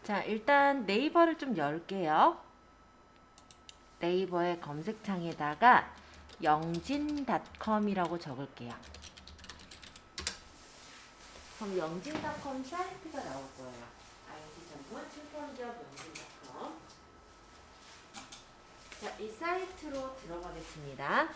자, 일단 네이버를 좀 열게요. 네이버의 검색창에다가 영진닷컴이라고 적을게요. 그럼 영진닷컴 사이트가 나올 거예요. IT 전문 출판기업 영진닷컴. 자, 이 사이트로 들어가겠습니다.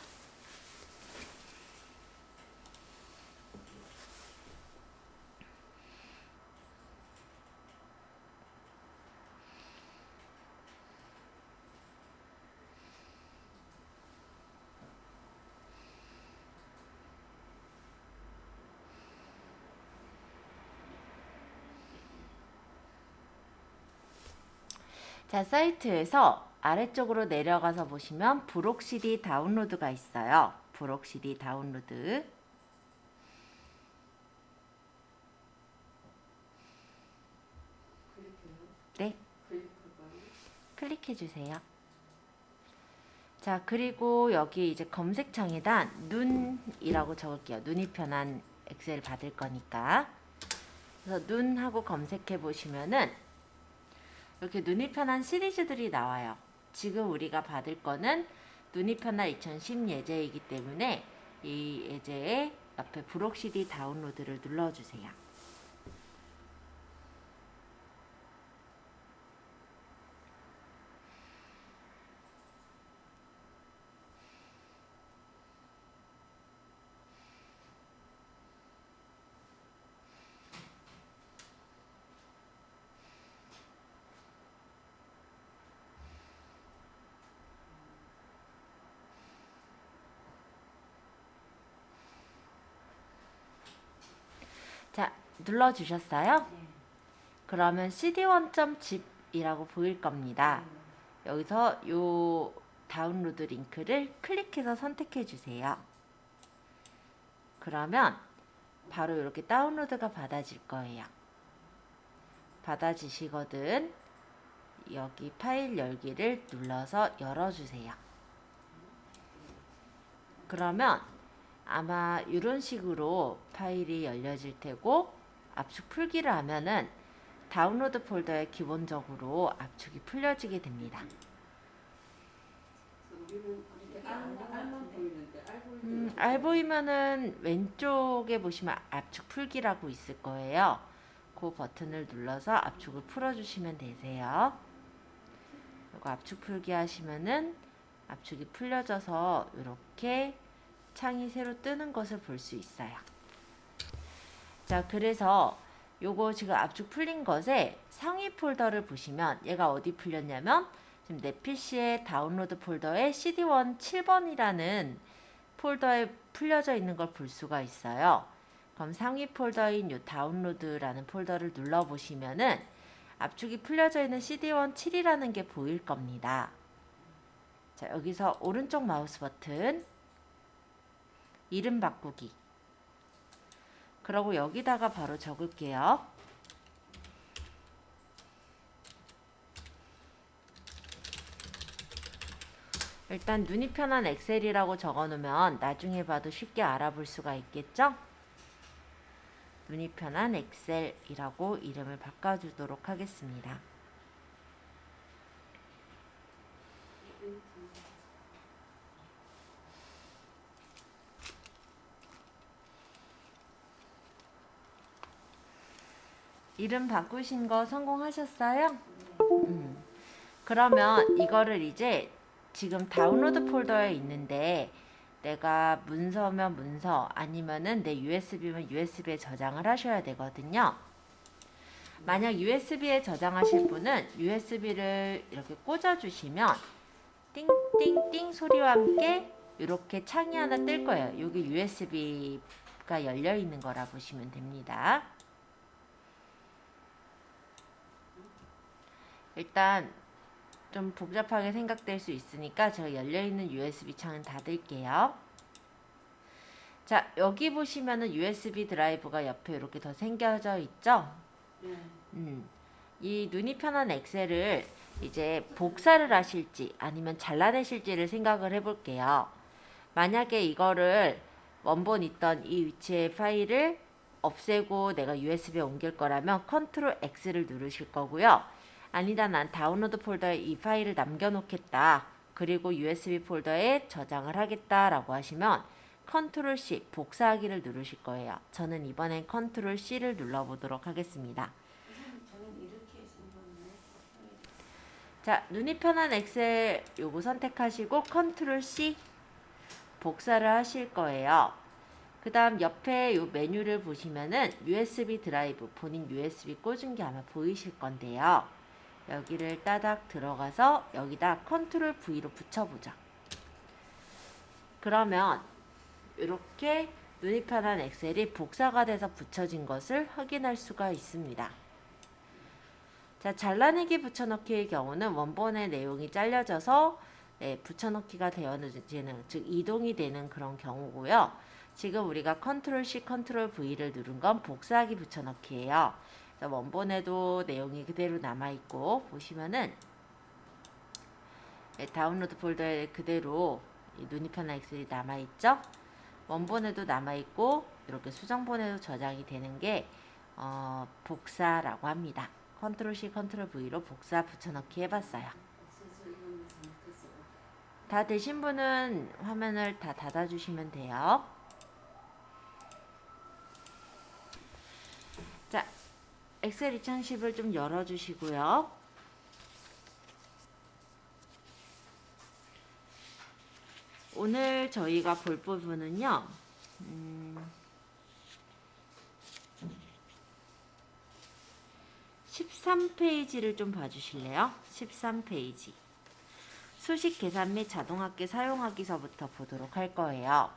자, 사이트에서 아래쪽으로 내려가서 보시면 브록 CD 다운로드가 있어요. 브록 CD 다운로드. 네, 클릭해 주세요. 자, 그리고 여기 이제 검색창에다 눈이라고 적을게요. 눈이 편한 엑셀 받을 거니까. 그래서 눈하고 검색해 보시면은 이렇게 눈이 편한 시리즈들이 나와요. 지금 우리가 받을 거는 눈이 편한 2010 예제이기 때문에 이 예제의 옆에 브록 CD 다운로드를 눌러주세요. 자, 눌러주셨어요? 그러면 cd1.zip이라고 보일 겁니다. 여기서 요 다운로드 링크를 클릭해서 선택해 주세요. 그러면 바로 이렇게 다운로드가 받아질 거예요. 받아지시거든 여기 파일 열기를 눌러서 열어주세요. 그러면 아마 이런 식으로 파일이 열려질 테고 압축 풀기를 하면은 다운로드 폴더에 기본적으로 압축이 풀려지게 됩니다. 알 보이면은 왼쪽에 보시면 압축 풀기라고 있을 거예요. 그 버튼을 눌러서 압축을 풀어주시면 되세요. 그리고 압축 풀기 하시면은 압축이 풀려져서 이렇게 창이 새로 뜨는 것을 볼 수 있어요. 자, 그래서 요거 지금 압축 풀린 것에 상위 폴더를 보시면 얘가 어디 풀렸냐면 지금 내 PC의 다운로드 폴더에 CD1 7번이라는 폴더에 풀려져 있는 걸 볼 수가 있어요. 그럼 상위 폴더인 요 다운로드라는 폴더를 눌러보시면은 압축이 풀려져 있는 CD1 7이라는 게 보일 겁니다. 자, 여기서 오른쪽 마우스 버튼 이름 바꾸기. 그러고 여기다가 바로 적을게요. 일단 눈이 편한 엑셀이라고 적어놓으면 나중에 봐도 쉽게 알아볼 수가 있겠죠? 눈이 편한 엑셀이라고 이름을 바꿔주도록 하겠습니다. 이름 바꾸신 거 성공하셨어요? 그러면 이거를 이제 지금 다운로드 폴더에 있는데 내가 문서면 문서 아니면은 내 USB면 USB에 저장을 하셔야 되거든요. 만약 USB에 저장하실 분은 USB를 이렇게 꽂아주시면 띵띵띵 소리와 함께 이렇게 창이 하나 뜰 거예요. 여기 USB가 열려 있는 거라 보시면 됩니다. 일단 좀 복잡하게 생각될 수 있으니까 제가 열려있는 USB 창은 닫을게요. 자, 여기 보시면은 USB 드라이브가 옆에 이렇게 더 생겨져 있죠? 이 눈이 편한 엑셀을 이제 복사를 하실지 아니면 잘라내실지를 생각을 해볼게요. 만약에 이거를 원본 있던 이 위치의 파일을 없애고 내가 USB에 옮길 거라면 컨트롤 X를 누르실 거고요. 아니다, 난 다운로드 폴더에 이 파일을 남겨놓겠다. 그리고 USB 폴더에 저장을 하겠다 라고 하시면 컨트롤 C 복사하기를 누르실 거예요. 저는 이번엔 컨트롤 C를 눌러보도록 하겠습니다. 자, 눈이 편한 엑셀 요거 선택하시고 컨트롤 C 복사를 하실 거예요. 그 다음 옆에 요 메뉴를 보시면은 USB 드라이브, 본인 USB 꽂은 게 아마 보이실 건데요. 여기를 따닥 들어가서 여기다 컨트롤 V로 붙여보죠. 그러면 이렇게 눈이 편한 엑셀이 복사가 돼서 붙여진 것을 확인할 수가 있습니다. 자, 잘라내기 붙여넣기의 경우는 원본의 내용이 잘려져서 붙여넣기가 되어지는, 즉 이동이 되는 그런 경우고요. 지금 우리가 컨트롤 C, 컨트롤 V를 누른 건 복사하기 붙여넣기예요. 원본에도 내용이 그대로 남아있고 보시면은 다운로드 폴더에 그대로 눈이 편한 엑셀이 남아있죠. 원본에도 남아있고 이렇게 수정본에도 저장이 되는 게 복사라고 합니다. 컨트롤 C, 컨트롤 V로 복사 붙여넣기 해봤어요. 다 되신 분은 화면을 다 닫아주시면 돼요. 자, 엑셀 2010을 좀 열어주시고요. 오늘 저희가 볼 부분은요. 13페이지를 좀 봐주실래요? 13페이지. 수식 계산 및 자동합계 사용하기서부터 보도록 할 거예요.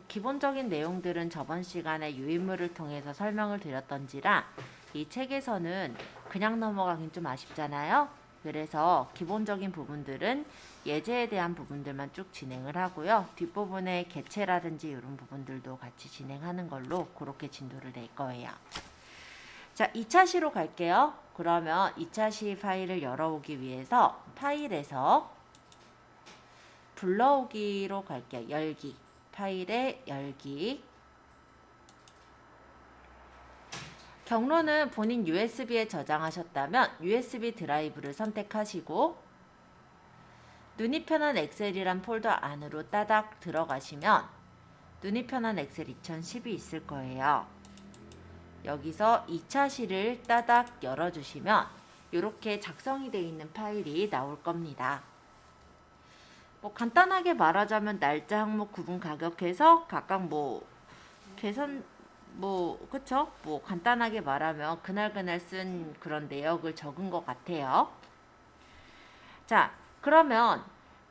기본적인 내용들은 저번 시간에 유인물을 통해서 설명을 드렸던지라 이 책에서는 그냥 넘어가긴 좀 아쉽잖아요. 그래서 기본적인 부분들은 예제에 대한 부분들만 쭉 진행을 하고요. 뒷부분에 개체라든지 이런 부분들도 같이 진행하는 걸로 그렇게 진도를 낼 거예요. 자, 2차 시로 갈게요. 그러면 2차 시 파일을 열어오기 위해서 파일에서 불러오기로 갈게요. 열기. 파일에 열기. 경로는 본인 USB에 저장하셨다면 USB 드라이브를 선택하시고 눈이 편한 엑셀이란 폴더 안으로 따닥 들어가시면 눈이 편한 엑셀 2010이 있을 거예요. 여기서 2차 시를 따닥 열어주시면 이렇게 작성이 되어 있는 파일이 나올 겁니다. 간단하게 말하자면 날짜, 항목, 구분, 가격해서 각각 계산 그쵸? 간단하게 말하면 그날 쓴 그런 내역을 적은 것 같아요. 자, 그러면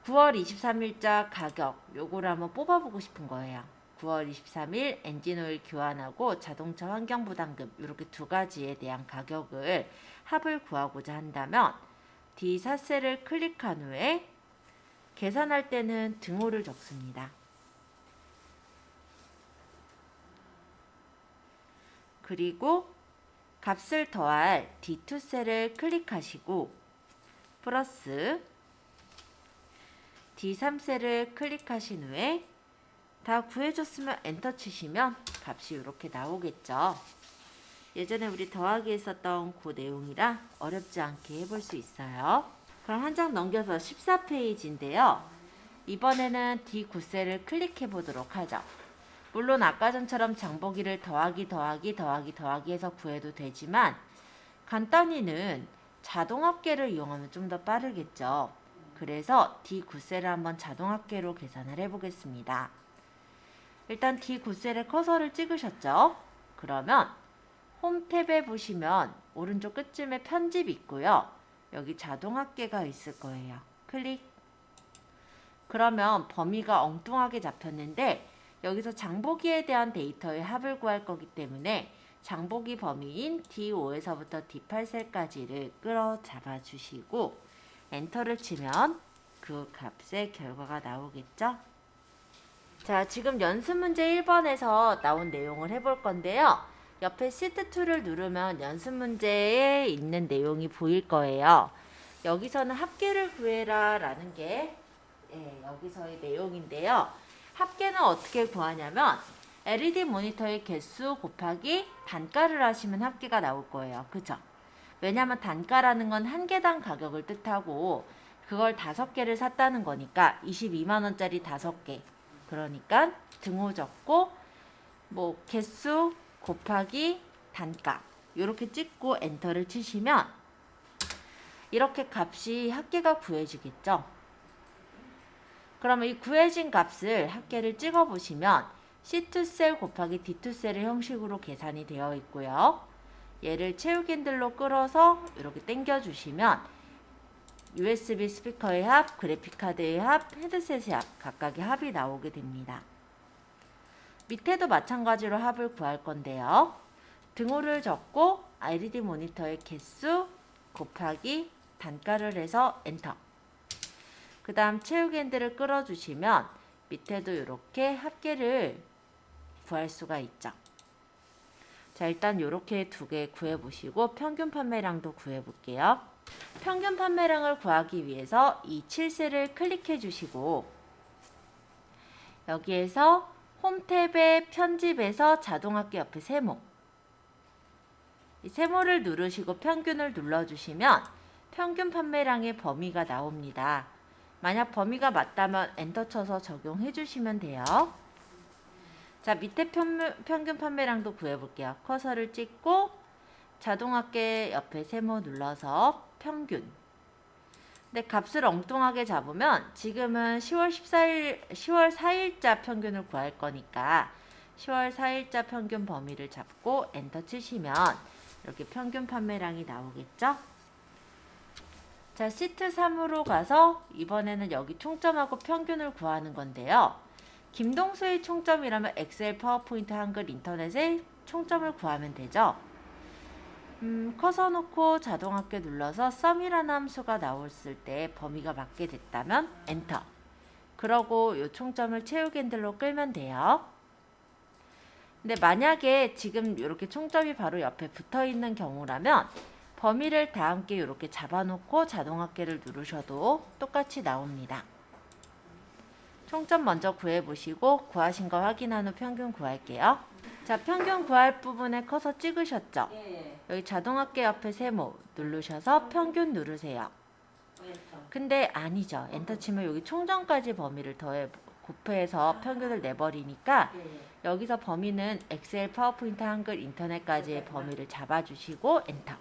9월 23일자 가격 요거를 한번 뽑아보고 싶은 거예요. 9월 23일 엔진오일 교환하고 자동차 환경부담금 이렇게 두 가지에 대한 가격을 합을 구하고자 한다면 D4셀을 클릭한 후에 계산할 때는 등호를 적습니다. 그리고 값을 더할 D2셀을 클릭하시고 플러스 D3셀을 클릭하신 후에 다 구해줬으면 엔터 치시면 값이 이렇게 나오겠죠. 예전에 우리 더하기 했었던 그 내용이라 어렵지 않게 해볼 수 있어요. 그럼 한 장 넘겨서 14페이지인데요. 이번에는 D9셀을 클릭해 보도록 하죠. 물론 아까 전처럼 장보기를 더하기 해서 구해도 되지만 간단히는 자동합계를 이용하면 좀 더 빠르겠죠. 그래서 D9셀을 한번 자동합계로 계산을 해보겠습니다. 일단 D9셀에 커서를 찍으셨죠? 그러면 홈 탭에 보시면 오른쪽 끝쯤에 편집 있고요. 여기 자동합계가 있을 거예요. 클릭. 그러면 범위가 엉뚱하게 잡혔는데 여기서 장보기에 대한 데이터의 합을 구할 거기 때문에 장보기 범위인 D5에서부터 D8셀까지를 끌어 잡아 주시고 엔터를 치면 그 값의 결과가 나오겠죠? 자, 지금 연습 문제 1번에서 나온 내용을 해볼 건데요. 옆에 시트2를 누르면 연습 문제에 있는 내용이 보일 거예요. 여기서는 합계를 구해라 라는 게 여기서의 내용인데요. 합계는 어떻게 구하냐면 LED 모니터의 개수 곱하기 단가를 하시면 합계가 나올 거예요. 그죠? 왜냐하면 단가라는 건 한 개당 가격을 뜻하고 그걸 5개를 샀다는 거니까 22만원짜리 5개. 그러니까 등호 적고 뭐 개수 곱하기 단가 이렇게 찍고 엔터를 치시면 이렇게 값이 합계가 구해지겠죠. 그러면 이 구해진 값을 합계를 찍어 보시면 C2셀 곱하기 D2셀의 형식으로 계산이 되어 있고요. 얘를 채우기 핸들로 끌어서 이렇게 당겨 주시면 USB 스피커의 합, 그래픽카드의 합, 헤드셋의 합, 각각의 합이 나오게 됩니다. 밑에도 마찬가지로 합을 구할 건데요. 등호를 적고 LED 모니터의 개수 곱하기 단가를 해서 엔터. 그 다음 채우기 핸들을 끌어주시면 밑에도 이렇게 합계를 구할 수가 있죠. 자, 일단 이렇게 2개 구해보시고 평균 판매량도 구해볼게요. 평균 판매량을 구하기 위해서 이 7셀을 클릭해 주시고 여기에서 홈 탭의 편집에서 자동합계 옆에 세모 이 세모를 누르시고 평균을 눌러주시면 평균 판매량의 범위가 나옵니다. 만약 범위가 맞다면 엔터 쳐서 적용해 주시면 돼요. 자, 밑에 평균 판매량도 구해볼게요. 커서를 찍고 자동합계 옆에 세모 눌러서 평균. 근데 값을 엉뚱하게 잡으면 지금은 10월 4일자 평균을 구할 거니까 10월 4일자 평균 범위를 잡고 엔터 치시면 이렇게 평균 판매량이 나오겠죠? 자, 시트 3으로 가서 이번에는 여기 총점하고 평균을 구하는 건데요. 김동수의 총점이라면 엑셀, 파워포인트, 한글, 인터넷에 총점을 구하면 되죠. 커서 놓고 자동합계 눌러서 썸이라는 함수가 나왔을 때 범위가 맞게 됐다면 엔터. 그러고 이 총점을 채우기 핸들로 끌면 돼요. 근데 만약에 지금 이렇게 총점이 바로 옆에 붙어 있는 경우라면 범위를 다 함께 이렇게 잡아놓고 자동합계를 누르셔도 똑같이 나옵니다. 총점 먼저 구해보시고 구하신 거 확인한 후 평균 구할게요. 자, 평균 구할 부분에 커서 찍으셨죠? 여기 자동합계 옆에 세모 누르셔서 평균 누르세요. 근데 아니죠. 엔터 치면 여기 총점까지 범위를 곱해서 평균을 내버리니까 여기서 범위는 엑셀, 파워포인트, 한글, 인터넷까지의 범위를 잡아주시고 엔터.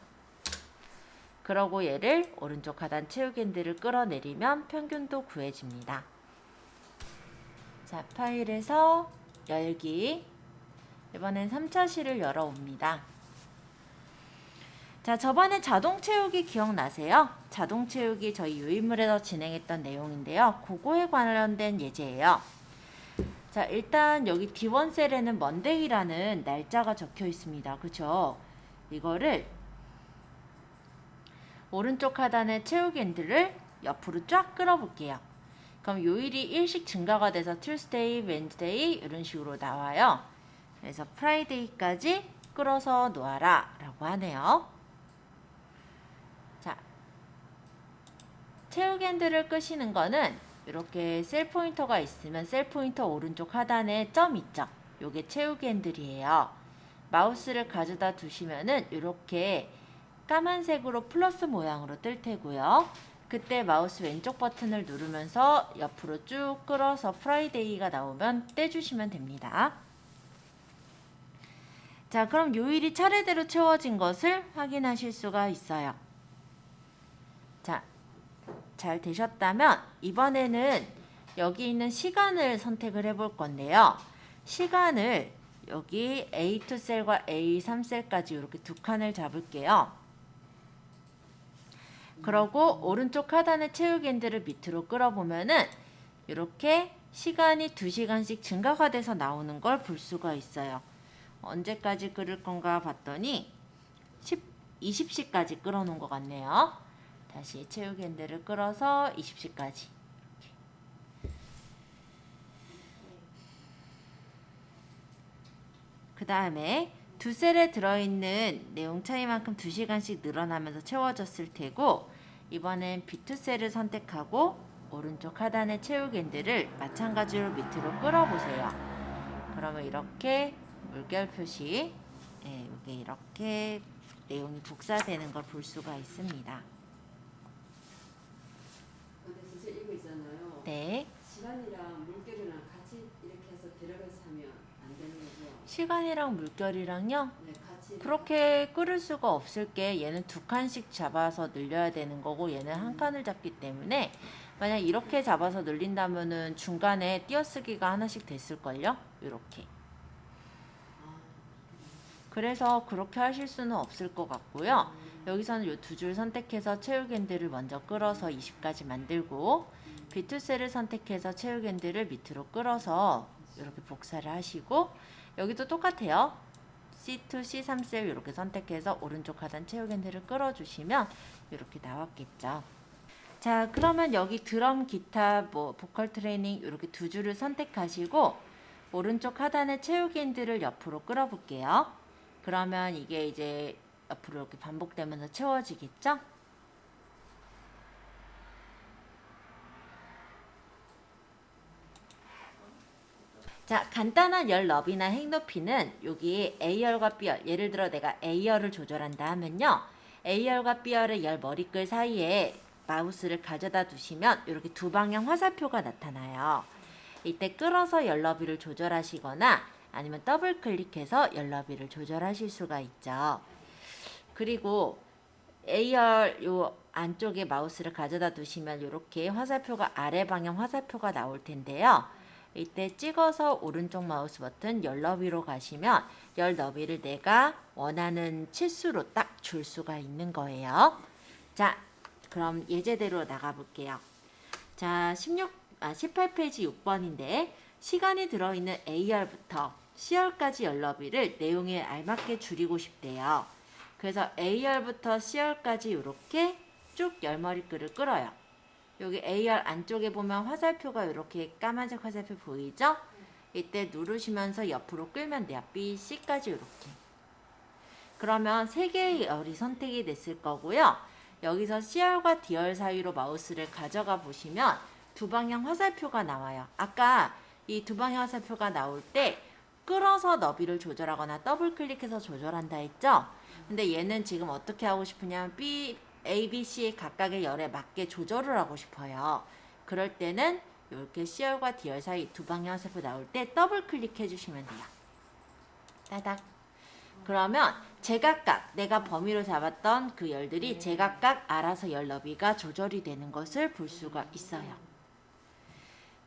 그러고 얘를 오른쪽 하단 채우기 핸들을 끌어내리면 평균도 구해집니다. 자, 파일에서 열기. 이번엔 3차 실을 열어옵니다. 자, 저번에 자동 채우기 기억나세요? 자동 채우기 저희 유인물에서 진행했던 내용인데요. 그거에 관련된 예제예요. 자, 일단 여기 D1 셀에는 먼데이라는 날짜가 적혀 있습니다. 그쵸? 이거를 오른쪽 하단의 채우기 핸들을 옆으로 쫙 끌어볼게요. 그럼 요일이 일씩 증가가 돼서 Tuesday, Wednesday 이런 식으로 나와요. 그래서 Friday까지 끌어서 놓아라 라고 하네요. 자, 채우기 핸들을 끄시는 거는 이렇게 셀 포인터가 있으면 셀 포인터 오른쪽 하단에 점 있죠. 요게 채우기 핸들이에요. 마우스를 가져다 두시면은 이렇게 까만색으로 플러스 모양으로 뜰 테고요. 그때 마우스 왼쪽 버튼을 누르면서 옆으로 쭉 끌어서 프라이데이가 나오면 떼주시면 됩니다. 자, 그럼 요일이 차례대로 채워진 것을 확인하실 수가 있어요. 자, 잘 되셨다면 이번에는 여기 있는 시간을 선택을 해볼 건데요. 시간을 여기 A2 셀과 A3 셀까지 이렇게 2칸을 잡을게요. 그러고 오른쪽 하단의 채우기 핸들을 밑으로 끌어보면은 이렇게 시간이 2시간씩 증가가 돼서 나오는 걸 볼 수가 있어요. 언제까지 끌을 건가 봤더니 20시까지 끌어놓은 것 같네요. 다시 채우기 핸들을 끌어서 20시까지. 그 다음에 두 셀에 들어있는 내용 차이만큼 2시간씩 늘어나면서 채워졌을 테고, 이번엔 B2 셀을 선택하고 오른쪽 하단의 채우기 핸들을 마찬가지로 밑으로 끌어보세요. 그러면 이렇게 물결 표시, 예, 이게 이렇게 내용이 복사되는 걸 볼 수가 있습니다. 근데 선생님 이거 있잖아요. 네. 시간이랑 물결이랑 같이 이렇게 해서 들어가서 하면 안 되는 거죠? 시간이랑 물결이랑요? 네, 같이. 그렇게 끓을 수가 없을 게 얘는 두 칸씩 잡아서 늘려야 되는 거고 얘는 한 칸을 잡기 때문에 만약 이렇게 잡아서 늘린다면은 중간에 띄어쓰기가 하나씩 됐을걸요? 이렇게. 그래서 그렇게 하실 수는 없을 것 같고요. 여기서는 이 두 줄 선택해서 채울겐드를 먼저 끌어서 20까지 만들고 B2셀을 선택해서 채울겐드를 밑으로 끌어서 이렇게 복사를 하시고 여기도 똑같아요. C2, C3셀 이렇게 선택해서 오른쪽 하단 채울겐드를 끌어주시면 이렇게 나왔겠죠. 자, 그러면 여기 드럼, 기타, 뭐 보컬 트레이닝 이렇게 두 줄을 선택하시고 오른쪽 하단의 채울겐드를 옆으로 끌어볼게요. 그러면 이게 이제 옆으로 이렇게 반복되면서 채워지겠죠? 자, 간단한 열 너비나 행 높이는 여기 A열과 B열, 예를 들어 내가 A열을 조절한다 하면요. A열과 B열의 열 머리끌 사이에 마우스를 가져다 두시면 이렇게 두 방향 화살표가 나타나요. 이때 끌어서 열 너비를 조절하시거나 아니면 더블 클릭해서 열 너비를 조절하실 수가 있죠. 그리고 A열 요 안쪽에 마우스를 가져다 두시면 이렇게 화살표가 아래 방향 화살표가 나올 텐데요. 이때 찍어서 오른쪽 마우스 버튼 열 너비로 가시면 열 너비를 내가 원하는 치수로 딱 줄 수가 있는 거예요. 자, 그럼 예제대로 나가볼게요. 자, 18페이지 6번인데 시간이 들어있는 A열부터 C열까지 열 너비를 내용에 알맞게 줄이고 싶대요. 그래서 A열부터 C열까지 이렇게 쭉 열머리끈을 끌어요. 여기 A열 안쪽에 보면 화살표가 이렇게 까만색 화살표 보이죠? 이때 누르시면서 옆으로 끌면 돼요. B, C까지 이렇게. 그러면 3개의 열이 선택이 됐을 거고요. 여기서 C열과 D열 사이로 마우스를 가져가 보시면 두 방향 화살표가 나와요. 아까 이 두 방향 화살표가 나올 때 끌어서 너비를 조절하거나 더블 클릭해서 조절한다 했죠? 근데 얘는 지금 어떻게 하고 싶으냐면 A, B, C의 각각의 열에 맞게 조절을 하고 싶어요. 그럴 때는 이렇게 C열과 D열 사이 두 방향 화살표 나올 때 더블 클릭해 주시면 돼요. 따닥. 그러면 제각각 내가 범위로 잡았던 그 열들이 제각각 알아서 열 너비가 조절이 되는 것을 볼 수가 있어요.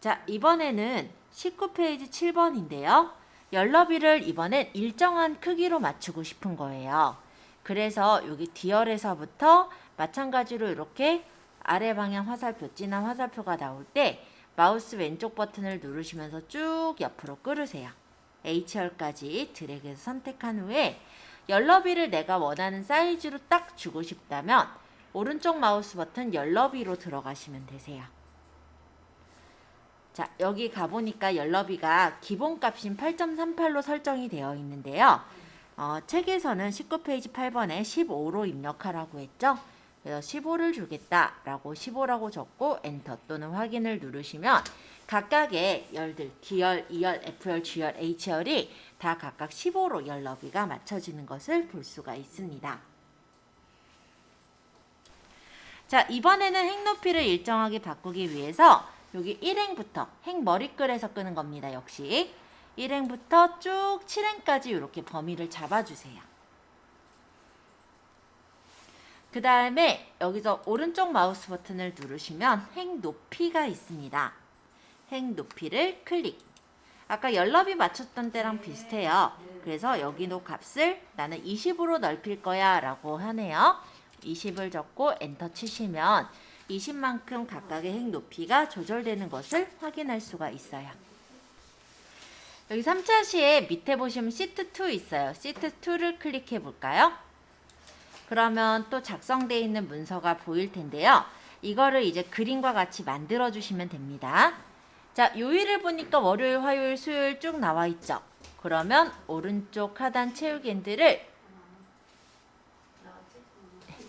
자, 이번에는 19페이지 7번인데요. 열 너비를 이번엔 일정한 크기로 맞추고 싶은 거예요. 그래서 여기 D열에서부터 마찬가지로 이렇게 아래 방향 화살표, 진한 화살표가 나올 때 마우스 왼쪽 버튼을 누르시면서 쭉 옆으로 끌으세요. H열까지 드래그해서 선택한 후에 열 너비를 내가 원하는 사이즈로 딱 주고 싶다면 오른쪽 마우스 버튼 열 너비로 들어가시면 되세요. 자, 여기 가보니까 열 너비가 기본값인 8.38로 설정이 되어 있는데요. 책에서는 19페이지 8번에 15로 입력하라고 했죠. 그래서 15를 주겠다라고 15라고 적고 엔터 또는 확인을 누르시면 각각의 열들 D열, E열, F열, G열, H열이 다 각각 15로 열 너비가 맞춰지는 것을 볼 수가 있습니다. 자, 이번에는 행 높이를 일정하게 바꾸기 위해서 여기 1행부터 행 머리끌에서 끄는 겁니다. 역시 1행부터 쭉 7행까지 이렇게 범위를 잡아주세요. 그 다음에 여기서 오른쪽 마우스 버튼을 누르시면 행 높이가 있습니다. 행 높이를 클릭. 아까 열 너비 맞췄던 때랑 비슷해요. 그래서 여기도 값을 나는 20으로 넓힐 거야 라고 하네요. 20을 적고 엔터 치시면 20만큼 각각의 행 높이가 조절되는 것을 확인할 수가 있어요. 여기 3차 시에 밑에 보시면 시트 2 있어요. 시트 2를 클릭해 볼까요? 그러면 또 작성되어 있는 문서가 보일 텐데요. 이거를 이제 그림과 같이 만들어 주시면 됩니다. 자, 요일을 보니까 월요일, 화요일, 수요일 쭉 나와 있죠. 그러면 오른쪽 하단 채울겐드를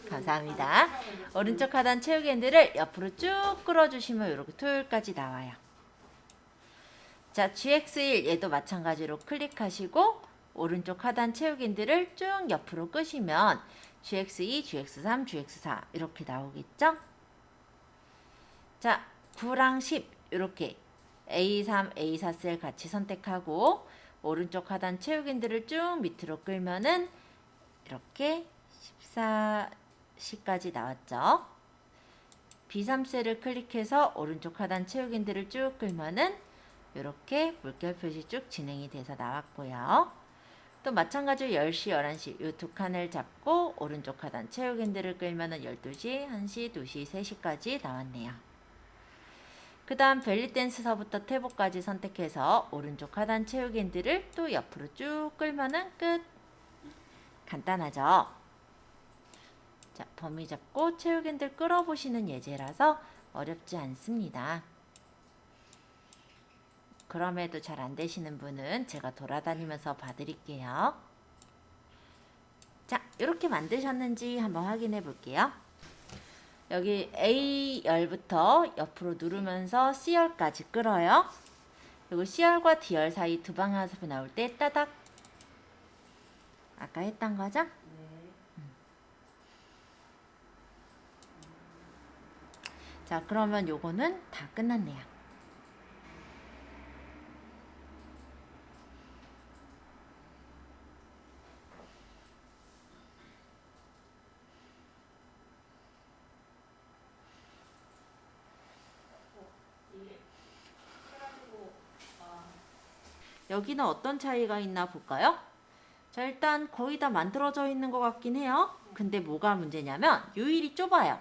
감사합니다. 오른쪽 하단 채울겐드를 옆으로 쭉 끌어주시면 이렇게 토요일까지 나와요. 자, GX1 얘도 마찬가지로 클릭하시고 오른쪽 하단 채우기들을 쭉 옆으로 끄시면 GX2, GX3, GX4 이렇게 나오겠죠? 자, 9랑 10 이렇게 A3, A4 셀 같이 선택하고 오른쪽 하단 채우기들을 쭉 밑으로 끌면은 이렇게 14시까지 나왔죠? B3 셀을 클릭해서 오른쪽 하단 채우기들을 쭉 끌면은 이렇게 물결 표시 쭉 진행이 돼서 나왔고요. 또 마찬가지로 10시, 11시 이 두 칸을 잡고 오른쪽 하단 채우기들을 끌면은 12시, 1시, 2시, 3시까지 나왔네요. 그 다음 벨리댄스서부터 태보까지 선택해서 오른쪽 하단 채우기들을 또 옆으로 쭉 끌면은 끝. 간단하죠? 자, 범위 잡고 채우기들 끌어보시는 예제라서 어렵지 않습니다. 그럼에도 잘 안 되시는 분은 제가 돌아다니면서 봐드릴게요. 자, 이렇게 만드셨는지 한번 확인해 볼게요. 여기 A열부터 옆으로 누르면서 C열까지 끌어요. 그리고 C열과 D열 사이 두 방향으로 나올 때 따닥. 아까 했던 거죠? 네. 자, 그러면 요거는 다 끝났네요. 여기는 어떤 차이가 있나 볼까요? 자, 일단 거의 다 만들어져 있는 것 같긴 해요. 근데 뭐가 문제냐면 요일이 좁아요.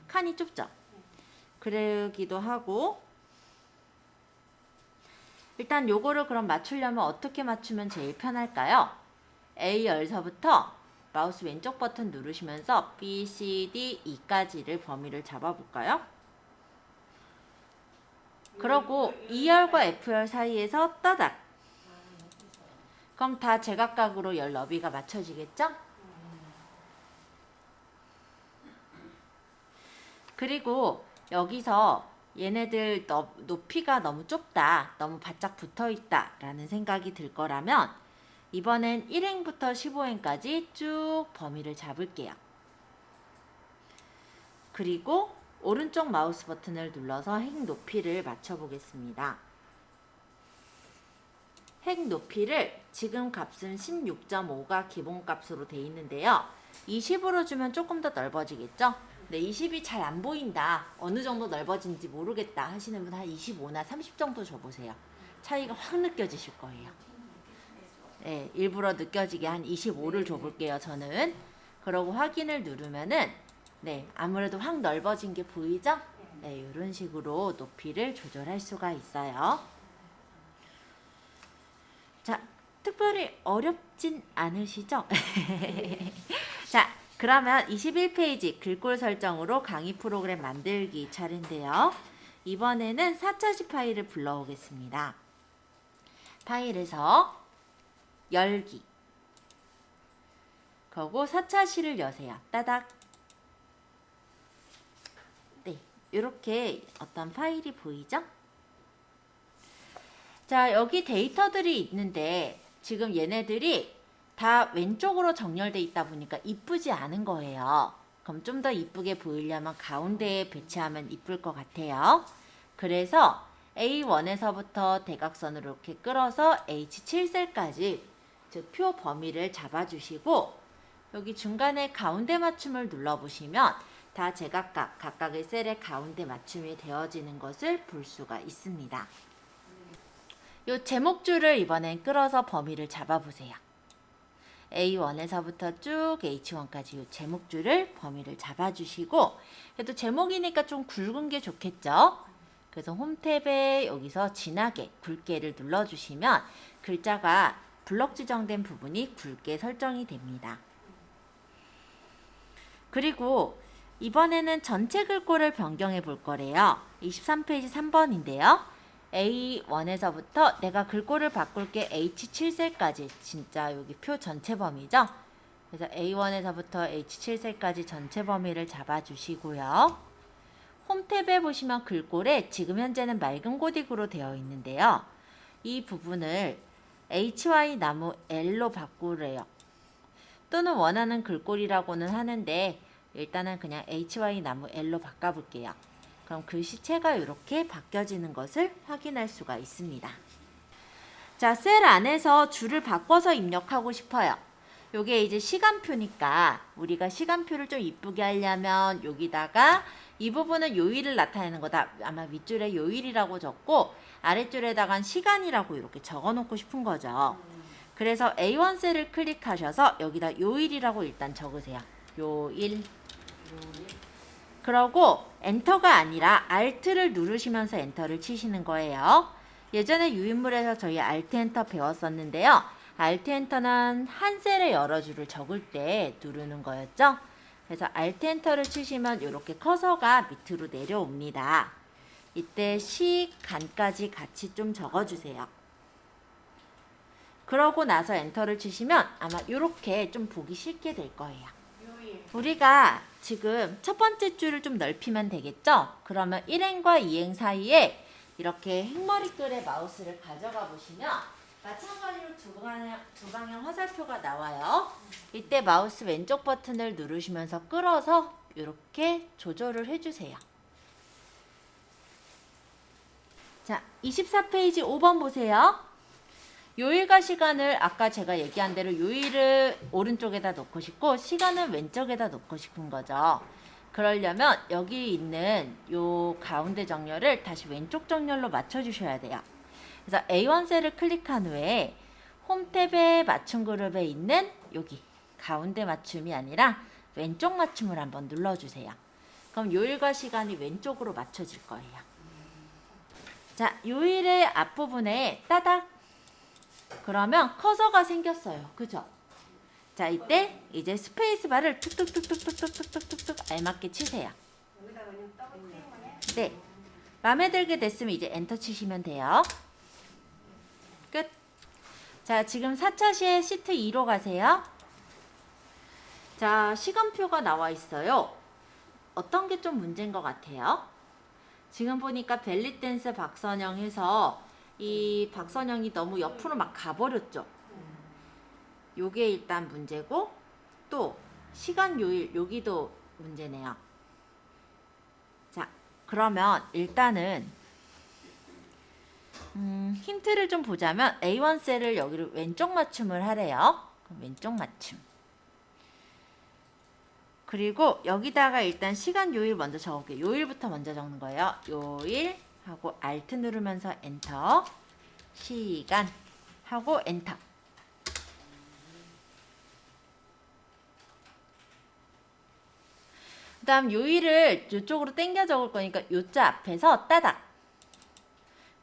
칸이 좁죠? 그러기도 하고 일단 요거를 그럼 맞추려면 어떻게 맞추면 제일 편할까요? A열서부터 마우스 왼쪽 버튼 누르시면서 B, C, D, E까지를 범위를 잡아볼까요? 그러고 E열과 F열 사이에서 따닥. 그럼 다 제각각으로 열 너비가 맞춰지겠죠? 그리고 여기서 얘네들 높이가 너무 좁다, 너무 바짝 붙어있다 라는 생각이 들 거라면 이번엔 1행부터 15행까지 쭉 범위를 잡을게요. 그리고 오른쪽 마우스 버튼을 눌러서 행 높이를 맞춰보겠습니다. 행 높이를 지금 값은 16.5가 기본값으로 돼 있는데요. 20으로 주면 조금 더 넓어지겠죠? 네, 20이 잘 안 보인다. 어느 정도 넓어진지 모르겠다 하시는 분 한 25나 30 정도 줘보세요. 차이가 확 느껴지실 거예요. 네, 일부러 느껴지게 한 25를 줘볼게요, 저는. 그러고 확인을 누르면은 네, 아무래도 확 넓어진 게 보이죠? 네, 이런 식으로 높이를 조절할 수가 있어요. 자, 특별히 어렵진 않으시죠? 자, 그러면 21페이지 글꼴 설정으로 강의 프로그램 만들기 차례인데요. 이번에는 4차시 파일을 불러오겠습니다. 파일에서 열기. 그리고 4차시를 여세요. 따닥. 네, 이렇게 어떤 파일이 보이죠? 자, 여기 데이터들이 있는데 지금 얘네들이 다 왼쪽으로 정렬돼 있다 보니까 이쁘지 않은 거예요. 그럼 좀 더 이쁘게 보이려면 가운데에 배치하면 이쁠 것 같아요. 그래서 A1에서부터 대각선으로 이렇게 끌어서 H7셀까지 즉 표 범위를 잡아주시고 여기 중간에 가운데 맞춤을 눌러보시면 다 제각각 각각의 셀의 가운데 맞춤이 되어지는 것을 볼 수가 있습니다. 이 제목줄을 이번엔 끌어서 범위를 잡아보세요. A1에서부터 쭉 H1까지 이 제목줄을 범위를 잡아주시고 그래도 제목이니까 좀 굵은 게 좋겠죠? 그래서 홈 탭에 여기서 진하게 굵게를 눌러주시면 글자가 블럭 지정된 부분이 굵게 설정이 됩니다. 그리고 이번에는 전체 글꼴을 변경해 볼 거래요. 23페이지 3번인데요. A1에서부터 내가 글꼴을 바꿀게 H7셀까지 진짜 여기 표 전체 범위죠. 그래서 A1에서부터 H7셀까지 전체 범위를 잡아주시고요. 홈 탭에 보시면 글꼴에 지금 현재는 맑은 고딕으로 되어 있는데요. 이 부분을 HY 나무 L로 바꾸래요. 또는 원하는 글꼴이라고는 하는데 일단은 그냥 HY 나무 L로 바꿔볼게요. 그럼 글씨체가 이렇게 바뀌어지는 것을 확인할 수가 있습니다. 자, 셀 안에서 줄을 바꿔서 입력하고 싶어요. 요게 이제 시간표니까 우리가 시간표를 좀 이쁘게 하려면 여기다가 이 부분은 요일을 나타내는 거다. 아마 윗줄에 요일이라고 적고 아랫줄에다간 시간이라고 이렇게 적어 놓고 싶은 거죠. 그래서 A1 셀을 클릭하셔서 여기다 요일이라고 일단 적으세요. 요일. 그러고 엔터가 아니라 Alt를 누르시면서 엔터를 치시는 거예요. 예전에 유인물에서 저희 Alt 엔터 배웠었는데요. Alt 엔터는 한 셀의 여러 줄을 적을 때 누르는 거였죠. 그래서 Alt 엔터를 치시면 이렇게 커서가 밑으로 내려옵니다. 이때 시간까지 같이 좀 적어주세요. 그러고 나서 엔터를 치시면 아마 이렇게 좀 보기 쉽게 될 거예요. 우리가 지금 첫 번째 줄을 좀 넓히면 되겠죠? 그러면 1행과 2행 사이에 이렇게 행머리글의 마우스를 가져가 보시면 마찬가지로 두 방향 화살표가 나와요. 이때 마우스 왼쪽 버튼을 누르시면서 끌어서 이렇게 조절을 해주세요. 자, 24페이지 5번 보세요. 요일과 시간을 아까 제가 얘기한 대로 요일을 오른쪽에다 놓고 싶고 시간은 왼쪽에다 놓고 싶은 거죠. 그러려면 여기 있는 요 가운데 정렬을 다시 왼쪽 정렬로 맞춰주셔야 돼요. 그래서 A1 셀을 클릭한 후에 홈 탭의 맞춤 그룹에 있는 여기 가운데 맞춤이 아니라 왼쪽 맞춤을 한번 눌러주세요. 그럼 요일과 시간이 왼쪽으로 맞춰질 거예요. 자, 요일의 앞부분에 따닥 그러면 커서가 생겼어요. 그죠? 자, 이때 이제 스페이스바를 툭툭툭툭툭툭툭툭툭 알맞게 치세요. 네. 마음에 들게 됐으면 이제 엔터 치시면 돼요. 끝. 자, 지금 4차 시에 시트 2로 가세요. 자, 시간표가 나와 있어요. 어떤 게 좀 문제인 것 같아요? 지금 보니까 벨리댄스 박선영 해서 이 박선영이 너무 옆으로 막 가버렸죠. 요게 일단 문제고 또 시간 요일 여기도 문제네요. 자, 그러면 일단은 힌트를 좀 보자면 A1 셀을 여기를 왼쪽 맞춤을 하래요. 그럼 왼쪽 맞춤. 그리고 여기다가 일단 시간 요일 먼저 적을게요. 요일부터 먼저 적는 거예요. 요일 하고 Alt 누르면서 엔터. 시간 하고 엔터. 그 다음 요일을 이쪽으로 당겨 적을 거니까 요자 앞에서 따닥.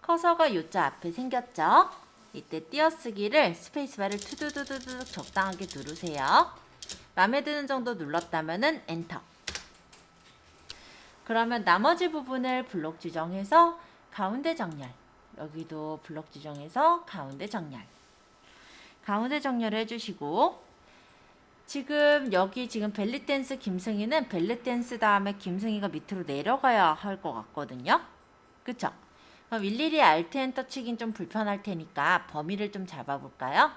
커서가 요자 앞에 생겼죠? 이때 띄어쓰기를 스페이스바를 투두두두두 적당하게 누르세요. 마음에 드는 정도 눌렀다면은 엔터. 그러면 나머지 부분을 블록 지정해서 가운데 정렬. 여기도 블록 지정해서 가운데 정렬. 가운데 정렬 해주시고 지금 여기 지금 벨리댄스 김승희는 벨리댄스 다음에 김승희가 밑으로 내려가야 할 것 같거든요. 그쵸? 그럼 일일이 Alt 엔터 치긴 좀 불편할 테니까 범위를 좀 잡아볼까요?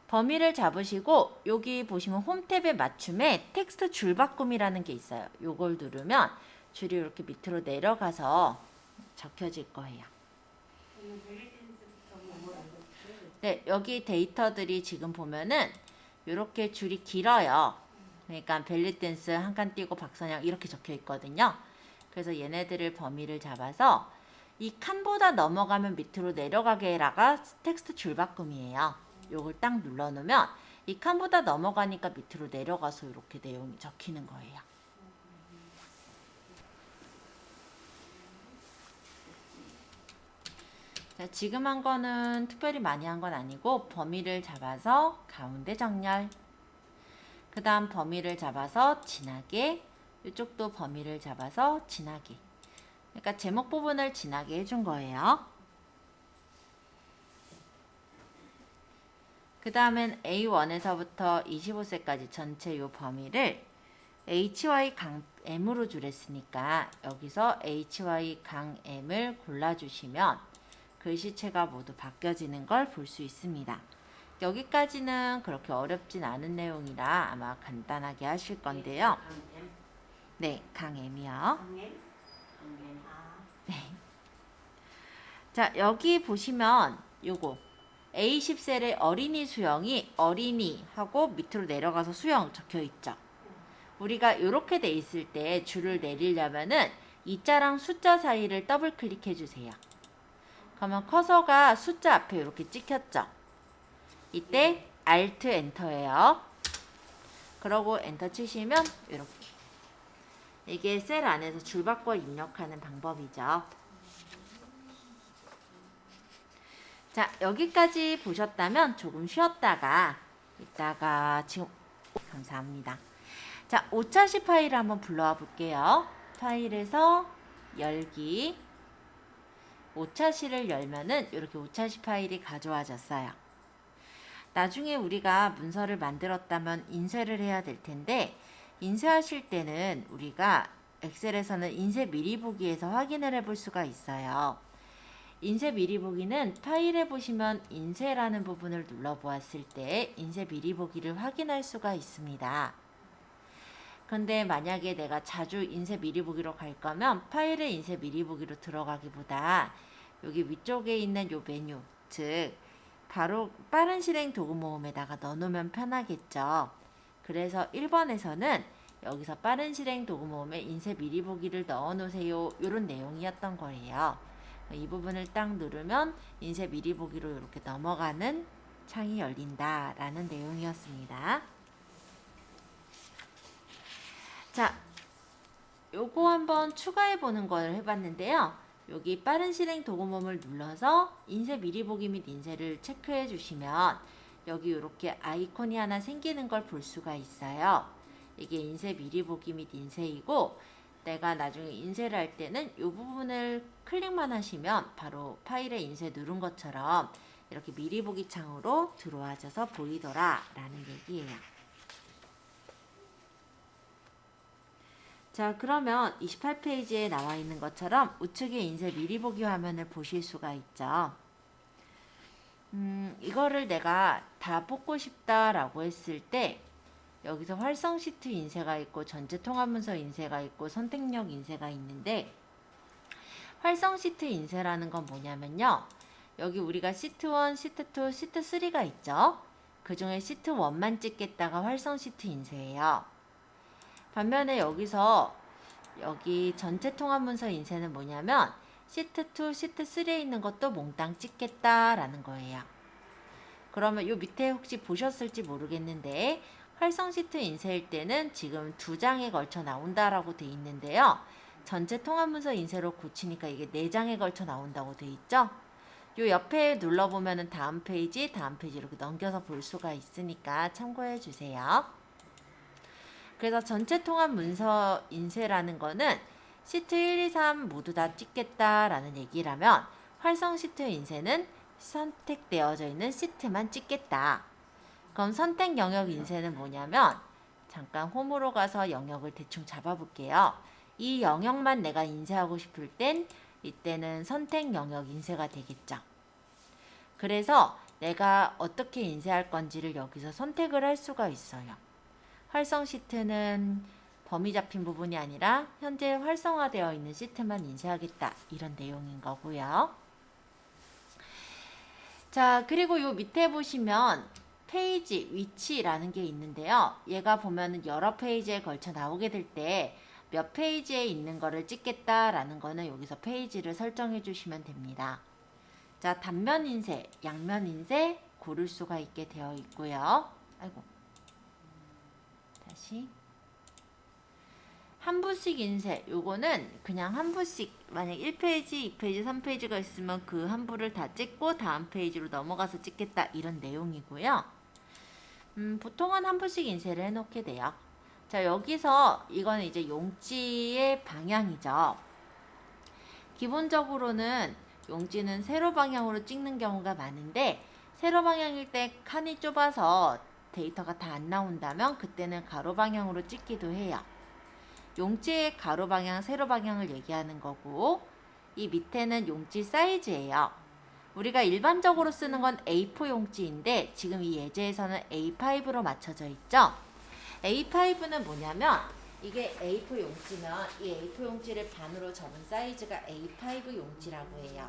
범위를 잡으시고 여기 보시면 홈 탭의 맞춤에 텍스트 줄바꿈이라는 게 있어요. 요걸 누르면 줄이 이렇게 밑으로 내려가서 적혀질 거예요. 네, 여기 데이터들이 지금 보면은 이렇게 줄이 길어요. 그러니까 벨리댄스 한 칸 띄고 박선영 이렇게 적혀 있거든요. 그래서 얘네들을 범위를 잡아서 이 칸보다 넘어가면 밑으로 내려가게 해라가 텍스트 줄바꿈이에요. 요걸 딱 눌러놓으면 이 칸보다 넘어가니까 밑으로 내려가서 이렇게 내용이 적히는 거예요. 자, 지금 한 거는 특별히 많이 한 건 아니고 범위를 잡아서 가운데 정렬, 그 다음 범위를 잡아서 진하게, 이쪽도 범위를 잡아서 진하게. 그러니까 제목 부분을 진하게 해준 거예요. 그 다음엔 A1에서부터 25세까지 전체 요 범위를 HY 강 M으로 줄였으니까 여기서 HY 강 M을 골라주시면 글씨체가 모두 바뀌어지는 걸 볼 수 있습니다. 여기까지는 그렇게 어렵진 않은 내용이라 아마 간단하게 하실 건데요. 강엠? 네, 강M이요. 강엠? 강엠. 아, 자, 여기 보시면 요거 A10셀에 어린이 수영이 어린이 하고 밑으로 내려가서 수영 적혀 있죠. 우리가 이렇게 돼 있을 때 줄을 내리려면은 이자랑 숫자 사이를 더블 클릭해 주세요. 그러면 커서가 숫자 앞에 이렇게 찍혔죠. 이때 Alt 엔터예요. 그러고 엔터 치시면 이렇게. 이게 셀 안에서 줄바꿔 입력하는 방법이죠. 자, 여기까지 보셨다면 조금 쉬었다가 이따가 지금 감사합니다. 자, 오차시 파일을 한번 불러와 볼게요. 파일에서 열기. 오차시를 열면은 이렇게 오차시 파일이 가져와졌어요. 나중에 우리가 문서를 만들었다면 인쇄를 해야 될 텐데 인쇄하실 때는 우리가 엑셀에서는 인쇄 미리 보기에서 확인을 해볼 수가 있어요. 인쇄 미리 보기는 파일에 보시면 인쇄라는 부분을 눌러 보았을 때 인쇄 미리 보기를 확인할 수가 있습니다. 근데 만약에 내가 자주 인쇄 미리 보기로 갈 거면 파일에 인쇄 미리 보기로 들어가기보다 여기 위쪽에 있는 요 메뉴, 즉 바로 빠른 실행 도구 모음에다가 넣어놓으면 편하겠죠. 그래서 1번에서는 여기서 빠른 실행 도구 모음에 인쇄 미리 보기를 넣어놓으세요. 이런 내용이었던 거예요. 이 부분을 딱 누르면 인쇄 미리 보기로 이렇게 넘어가는 창이 열린다라는 내용이었습니다. 자, 요거 한번 추가해 보는 걸 해봤는데요. 여기 빠른 실행 도구모음을 눌러서 인쇄 미리 보기 및 인쇄를 체크해 주시면 여기 이렇게 아이콘이 하나 생기는 걸 볼 수가 있어요. 이게 인쇄 미리 보기 및 인쇄이고 내가 나중에 인쇄를 할 때는 이 부분을 클릭만 하시면 바로 파일에 인쇄 누른 것처럼 이렇게 미리 보기 창으로 들어와져서 보이더라 라는 얘기예요. 자, 그러면 28페이지에 나와 있는 것처럼 우측에 인쇄 미리 보기 화면을 보실 수가 있죠. 이거를 내가 다 뽑고 싶다라고 했을 때 여기서 활성 시트 인쇄가 있고 전체 통합 문서 인쇄가 있고 선택력 인쇄가 있는데 활성 시트 인쇄라는 건 뭐냐면요. 여기 우리가 시트 1, 시트 2, 시트 3가 있죠. 그 중에 시트 1만 찍겠다가 활성 시트 인쇄예요. 반면에 여기서 여기 전체 통합 문서 인쇄는 뭐냐면 시트 2, 시트 3에 있는 것도 몽땅 찍겠다라는 거예요. 그러면 요 밑에 혹시 보셨을지 모르겠는데 활성 시트 인쇄일 때는 지금 2장에 걸쳐 나온다라고 돼 있는데요. 전체 통합 문서 인쇄로 고치니까 이게 4장에 걸쳐 나온다고 돼 있죠. 요 옆에 눌러보면은 다음 페이지 이렇게 넘겨서 볼 수가 있으니까 참고해 주세요. 그래서 전체 통합 문서 인쇄라는 거는 시트 1, 2, 3 모두 다 찍겠다라는 얘기라면 활성 시트 인쇄는 선택되어져 있는 시트만 찍겠다. 그럼 선택 영역 인쇄는 뭐냐면 잠깐 홈으로 가서 영역을 대충 잡아볼게요. 이 영역만 내가 인쇄하고 싶을 땐 이때는 선택 영역 인쇄가 되겠죠. 그래서 내가 어떻게 인쇄할 건지를 여기서 선택을 할 수가 있어요. 활성 시트는 범위 잡힌 부분이 아니라 현재 활성화되어 있는 시트만 인쇄하겠다 이런 내용인 거고요. 자, 그리고 요 밑에 보시면 페이지 위치라는 게 있는데요. 얘가 보면은 여러 페이지에 걸쳐 나오게 될 때 몇 페이지에 있는 거를 찍겠다라는 거는 여기서 페이지를 설정해 주시면 됩니다. 자, 단면 인쇄, 양면 인쇄 고를 수가 있게 되어 있고요. 아이고. 다시. 한 부씩 인쇄, 요거는 그냥 한 부씩 만약 1페이지, 2페이지, 3페이지가 있으면 그 한 부를 다 찍고 다음 페이지로 넘어가서 찍겠다 이런 내용이고요. 보통은 한 부씩 인쇄를 해놓게 돼요. 자, 여기서 이거는 이제 용지의 방향이죠. 기본적으로는 용지는 세로 방향으로 찍는 경우가 많은데 세로 방향일 때 칸이 좁아서 데이터가 다 안 나온다면 그때는 가로 방향으로 찍기도 해요. 용지의 가로 방향, 세로 방향을 얘기하는 거고 이 밑에는 용지 사이즈예요. 우리가 일반적으로 쓰는 건 A4 용지인데 지금 이 예제에서는 A5로 맞춰져 있죠. A5는 뭐냐면 이게 A4 용지면 이 A4 용지를 반으로 접은 사이즈가 A5 용지라고 해요.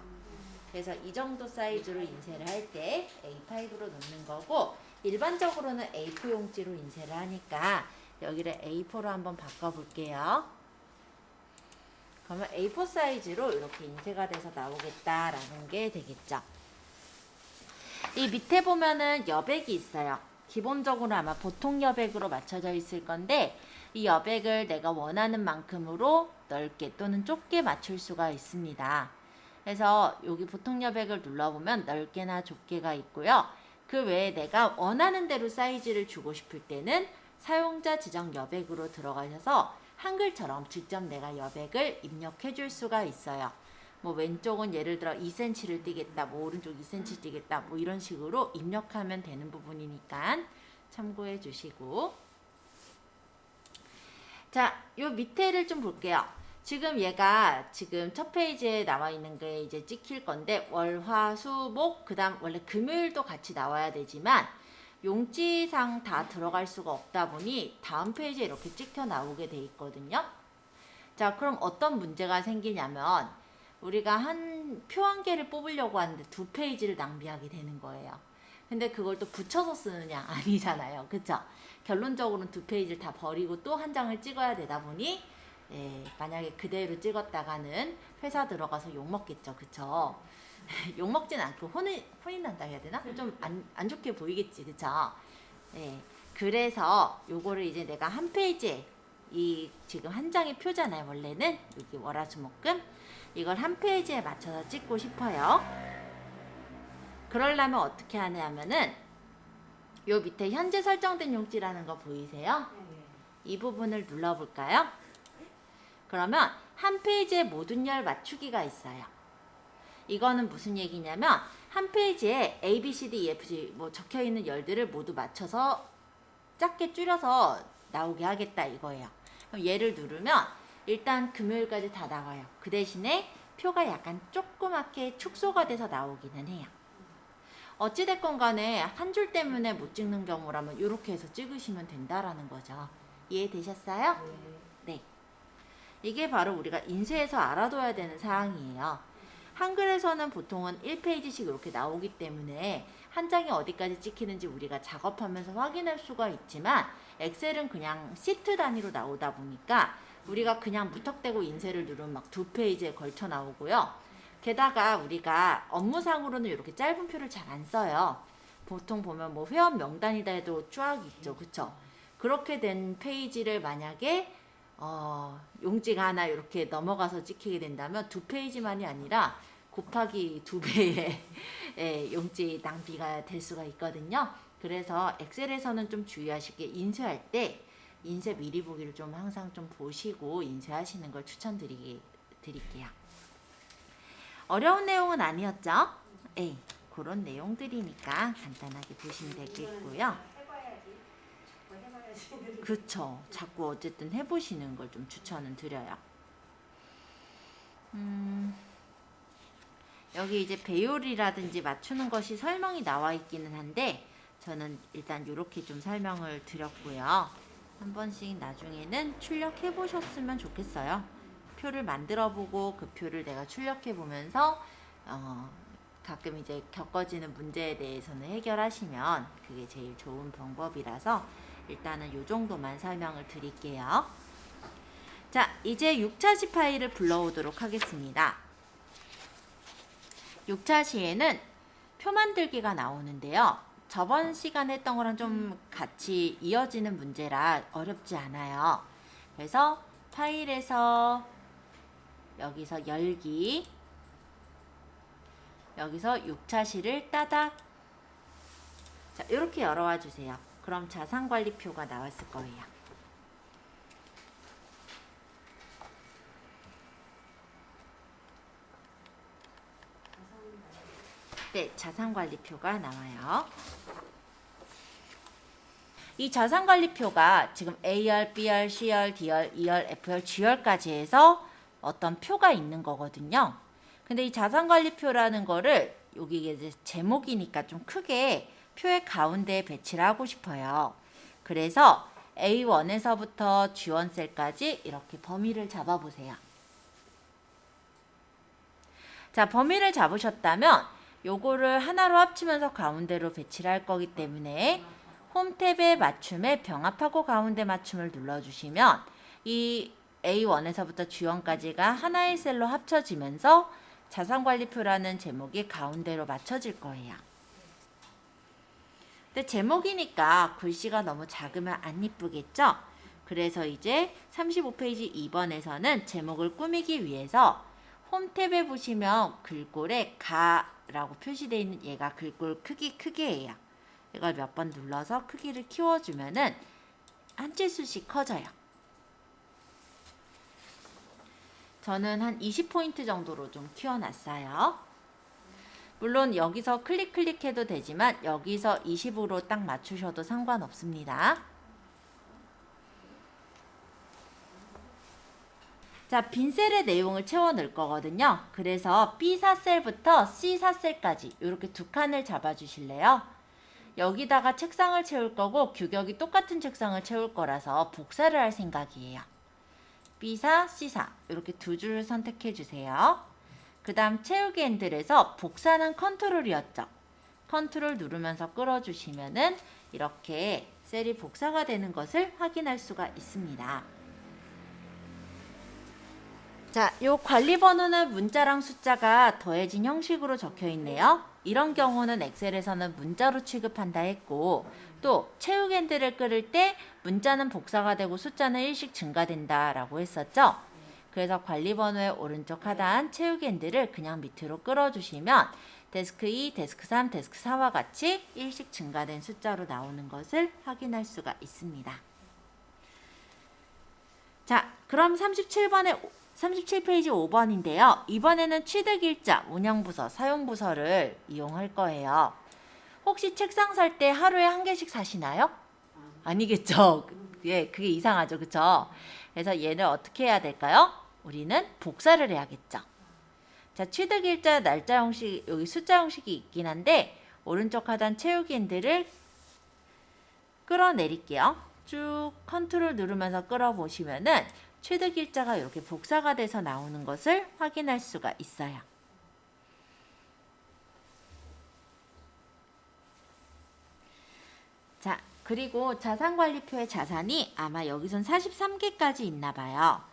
그래서 이 정도 사이즈로 인쇄를 할 때 A5로 놓는 거고 일반적으로는 A4 용지로 인쇄를 하니까 여기를 A4로 한번 바꿔볼게요. 그러면 A4 사이즈로 이렇게 인쇄가 돼서 나오겠다라는 게 되겠죠. 이 밑에 보면은 여백이 있어요. 기본적으로 아마 보통 여백으로 맞춰져 있을 건데 이 여백을 내가 원하는 만큼으로 넓게 또는 좁게 맞출 수가 있습니다. 그래서 여기 보통 여백을 눌러보면 넓게나 좁게가 있고요. 그 외에 내가 원하는 대로 사이즈를 주고 싶을 때는 사용자 지정 여백으로 들어가셔서 한글처럼 직접 내가 여백을 입력해 줄 수가 있어요. 뭐 왼쪽은 예를 들어 2cm를 띄겠다, 뭐 오른쪽 2cm 띄겠다, 뭐 이런 식으로 입력하면 되는 부분이니까 참고해 주시고. 자, 요 밑에를 좀 볼게요. 지금 얘가 지금 첫 페이지에 나와 있는 게 이제 찍힐 건데 월, 화, 수, 목, 그 다음 원래 금요일도 같이 나와야 되지만 용지상 다 들어갈 수가 없다 보니 다음 페이지에 이렇게 찍혀 나오게 돼 있거든요. 자, 그럼 어떤 문제가 생기냐면 우리가 표 한 개를 뽑으려고 하는데 2페이지를 낭비하게 되는 거예요. 근데 그걸 또 붙여서 쓰느냐? 아니잖아요. 그쵸? 결론적으로는 2페이지를 다 버리고 또 한 장을 찍어야 되다 보니 만약에 그대로 찍었다가는 회사 들어가서 욕먹겠죠. 그쵸? 욕먹진 않고 혼이 난다 해야 되나? 좀 안 좋게 보이겠지. 그쵸? 그래서 요거를 이제 내가 한 페이지에 이 지금 한 장의 표잖아요. 원래는 여기 월화수목금 이걸 한 페이지에 맞춰서 찍고 싶어요. 그러려면 어떻게 하냐면은 요 밑에 현재 설정된 용지라는 거 보이세요? 이 부분을 눌러볼까요? 그러면 한 페이지에 모든 열 맞추기가 있어요. 이거는 무슨 얘기냐면 한 페이지에 A, B, C, D, E, F, G 뭐 적혀있는 열들을 모두 맞춰서 작게 줄여서 나오게 하겠다 이거예요. 그럼 얘를 누르면 일단 금요일까지 다 나와요. 그 대신에 표가 약간 조그맣게 축소가 돼서 나오기는 해요. 어찌됐건 간에 한 줄 때문에 못 찍는 경우라면 이렇게 해서 찍으시면 된다라는 거죠. 이해되셨어요? 네. 이게 바로 우리가 인쇄해서 알아둬야 되는 사항이에요. 한글에서는 보통은 1페이지씩 이렇게 나오기 때문에 한 장이 어디까지 찍히는지 우리가 작업하면서 확인할 수가 있지만 엑셀은 그냥 시트 단위로 나오다 보니까 우리가 그냥 무턱대고 인쇄를 누르면 막 2페이지에 걸쳐 나오고요. 게다가 우리가 업무상으로는 이렇게 짧은 표를 잘 안 써요. 보통 보면 뭐 회원 명단이다 해도 쫙 있죠. 그쵸? 그렇게 된 페이지를 만약에 용지가 하나 이렇게 넘어가서 찍히게 된다면 2페이지만이 아니라 곱하기 2배의 용지 낭비가 될 수가 있거든요. 그래서 엑셀에서는 좀 주의하실 게 인쇄할 때 인쇄 미리 보기를 좀 항상 좀 보시고 인쇄하시는 걸 추천드릴게요. 어려운 내용은 아니었죠? 네, 그런 내용들이니까 간단하게 보시면 되겠고요. 해봐야지. 자꾸 해봐야지. 그쵸. 자꾸 어쨌든 해보시는 걸 좀 추천은 드려요. 여기 이제 배율이라든지 맞추는 것이 설명이 나와 있기는 한데 저는 일단 이렇게 좀 설명을 드렸고요. 한 번씩 나중에는 출력해 보셨으면 좋겠어요. 표를 만들어 보고 그 표를 내가 출력해 보면서 가끔 이제 겪어지는 문제에 대해서는 해결하시면 그게 제일 좋은 방법이라서 일단은 이 정도만 설명을 드릴게요. 자, 이제 6차시 파일을 불러오도록 하겠습니다. 6차시에는 표 만들기가 나오는데요. 저번 시간에 했던 거랑 좀 같이 이어지는 문제라 어렵지 않아요. 그래서 파일에서 여기서 열기, 여기서 6차시를 따닥, 자, 이렇게 열어와 주세요. 그럼 자산관리표가 나왔을 거예요. 네, 자산관리표가 나와요. 이 자산관리표가 지금 A열, B열, C열, D열, E열, F열, G열까지 해서 어떤 표가 있는 거거든요. 근데 이 자산관리표라는 거를 여기 이제 제목이니까 좀 크게 표의 가운데에 배치를 하고 싶어요. 그래서 A1에서부터 G1 셀까지 이렇게 범위를 잡아보세요. 자, 범위를 잡으셨다면 요거를 하나로 합치면서 가운데로 배치를 할 거기 때문에 홈 탭의 맞춤에 병합하고 가운데 맞춤을 눌러주시면 이 A1에서부터 G1까지가 하나의 셀로 합쳐지면서 자산관리표라는 제목이 가운데로 맞춰질 거예요. 근데 제목이니까 글씨가 너무 작으면 안 이쁘겠죠? 그래서 이제 35페이지 2번에서는 제목을 꾸미기 위해서 홈 탭에 보시면 글꼴에 가라고 표시되어 있는 얘가 글꼴 크기예요. 이걸 몇 번 눌러서 크기를 키워주면은 한 찔수씩 커져요. 저는 한 20포인트 정도로 좀 키워놨어요. 물론 여기서 클릭해도 되지만 여기서 20으로 딱 맞추셔도 상관없습니다. 자, 빈셀의 내용을 채워 넣을 거거든요. 그래서 B4셀부터 C4셀까지 이렇게 두 칸을 잡아 주실래요? 여기다가 책상을 채울 거고 규격이 똑같은 책상을 채울 거라서 복사를 할 생각이에요. B4, C4 이렇게 두 줄 선택해 주세요. 그 다음 채우기 핸들에서 복사는 컨트롤이었죠. 컨트롤 누르면서 끌어주시면은 이렇게 셀이 복사가 되는 것을 확인할 수가 있습니다. 자, 요 관리 번호는 문자랑 숫자가 더해진 형식으로 적혀 있네요. 이런 경우는 엑셀에서는 문자로 취급한다 했고, 또 채우기 핸들을 끌을 때 문자는 복사가 되고 숫자는 일씩 증가된다 라고 했었죠. 그래서 관리 번호의 오른쪽 하단 채우기 핸들을 그냥 밑으로 끌어주시면 데스크 2, 데스크 3, 데스크 4와 같이 일씩 증가된 숫자로 나오는 것을 확인할 수가 있습니다. 자, 그럼 37페이지 5번인데요. 이번에는 취득일자, 운영부서, 사용부서를 이용할 거예요. 혹시 책상 살 때 하루에 한 개씩 사시나요? 아니겠죠. 예, 그게 이상하죠. 그쵸? 그래서 얘를 어떻게 해야 될까요? 우리는 복사를 해야겠죠. 자, 취득일자, 날짜 형식, 여기 숫자 형식이 있긴 한데 오른쪽 하단 채우기 핸들을 끌어내릴게요. 쭉 컨트롤 누르면서 끌어보시면은 취득일자가 이렇게 복사가 돼서 나오는 것을 확인할 수가 있어요. 자, 그리고 자산관리표의 자산이 아마 여기선 43개까지 있나 봐요.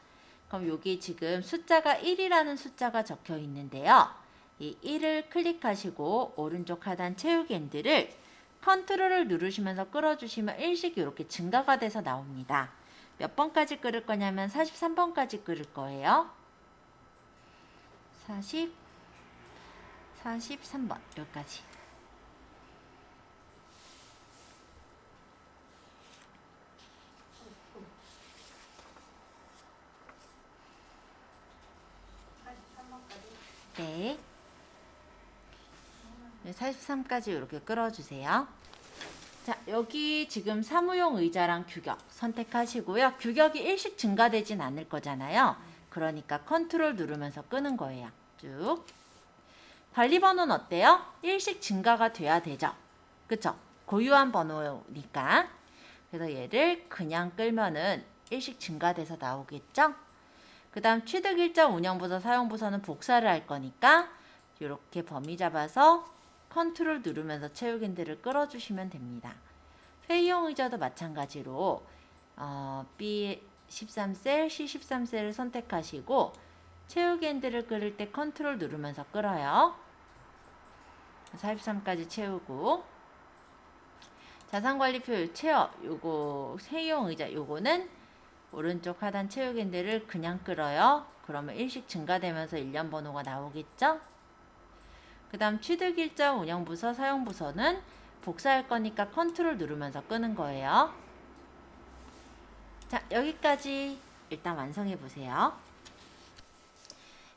그럼 여기 지금 숫자가 1이라는 숫자가 적혀 있는데요. 이 1을 클릭하시고 오른쪽 하단 채우기 핸들을 컨트롤을 누르시면서 끌어주시면 일씩 이렇게 증가가 돼서 나옵니다. 몇 번까지 끌을 거냐면 43번까지 끌을 거예요. 43번 여기까지. 네. 43까지 이렇게 끌어주세요. 자, 여기 지금 사무용 의자랑 규격 선택하시고요. 규격이 일씩 증가되진 않을 거잖아요. 그러니까 컨트롤 누르면서 끄는 거예요. 쭉. 관리 번호는 어때요? 일씩 증가가 돼야 되죠. 그쵸? 고유한 번호니까. 그래서 얘를 그냥 끌면은 일씩 증가돼서 나오겠죠? 그 다음 취득일자, 운영부서, 사용부서는 복사를 할 거니까 이렇게 범위 잡아서 컨트롤 누르면서 채우기 핸들을 끌어주시면 됩니다. 회의용 의자도 마찬가지로 B13셀, C13셀을 선택하시고 채우기 핸들을 끌을 때 컨트롤 누르면서 끌어요. 43까지 채우고 자산관리표 체업 요거 회의용 의자 요거는 오른쪽 하단 채우기 핸들을 그냥 끌어요. 그러면 일씩 증가되면서 일련 번호가 나오겠죠? 그 다음 취득일자, 운영부서, 사용부서는 복사할 거니까 컨트롤 누르면서 끄는 거예요. 자, 여기까지 일단 완성해 보세요.